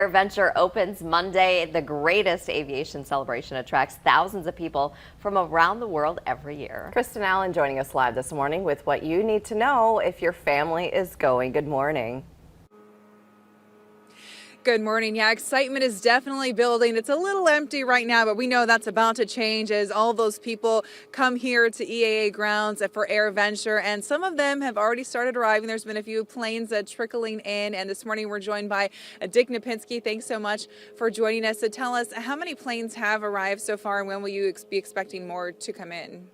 AirVenture opens Monday. The greatest aviation celebration attracts thousands of people from around the world every year. Kristen Allen joining us live this morning with what you need to know if your family is going. Good morning. Good morning. Yeah, excitement is definitely building. It's a little empty right now, but we know that's about to change as all those people come here to EAA grounds for AirVenture, and some of them have already started arriving. There's been a few planes trickling in, and this morning we're joined by Dick Knapinski. Thanks so much for joining us. So tell us, how many planes have arrived so far, and when will you be expecting more to come in?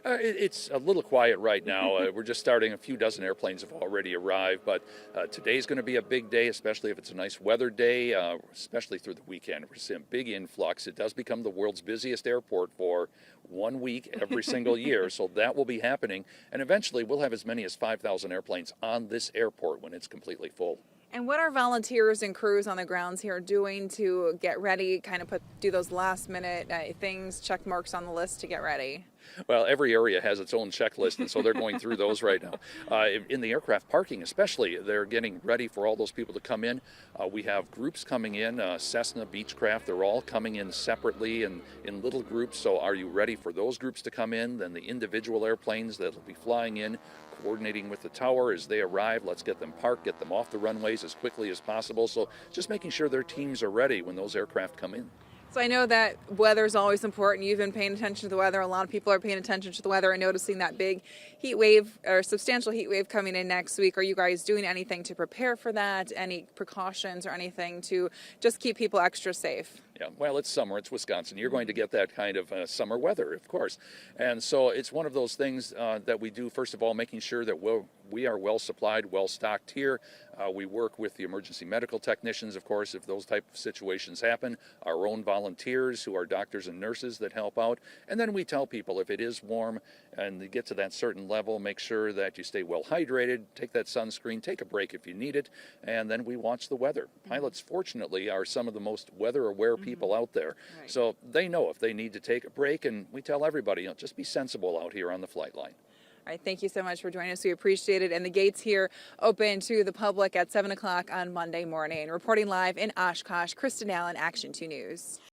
It's a little quiet right now. We're just starting. A few dozen airplanes have already arrived, but today's going to be a big day, especially if it's a nice weather day, especially through the weekend. We're seeing a big influx. It does become the world's busiest airport for 1 week every single year, so that will be happening. And eventually we'll have as many as 5,000 airplanes on this airport when it's completely full. And what are volunteers and crews on the grounds here doing to get ready, kind of do those last minute things, check marks on the list to get ready? Well, every area has its own checklist, and so they're going through those right now. In the aircraft parking especially, they're getting ready for all those people to come in. We have groups coming in, Cessna, Beechcraft, they're all coming in separately and in little groups. So are you ready for those groups to come in? Then the individual airplanes that will be flying in, coordinating with the tower as they arrive. Let's get them parked, get them off the runways as quickly as possible. So just making sure their teams are ready when those aircraft come in. So I know that weather is always important. You've been paying attention to the weather. A lot of people are paying attention to the weather and noticing that big heat wave or substantial heat wave coming in next week. Are you guys doing anything to prepare for that? Any precautions or anything to just keep people extra safe? Yeah, well, it's summer, it's Wisconsin. You're going to get that kind of summer weather, of course. And so it's one of those things that we do, first of all, making sure that we are well supplied, well stocked here. We work with the emergency medical technicians, of course, if those type of situations happen, our own volunteers who are doctors and nurses that help out. And then we tell people if it is warm and you get to that certain level, make sure that you stay well hydrated, take that sunscreen, take a break if you need it, and then we watch the weather. Pilots, fortunately, are some of the most weather-aware people out there. Right. So they know if they need to take a break, and we tell everybody, just be sensible out here on the flight line. All right, thank you so much for joining us. We appreciate it. And the gates here open to the public at 7 o'clock on Monday morning. Reporting live in Oshkosh, Kristen Allen, Action 2 News.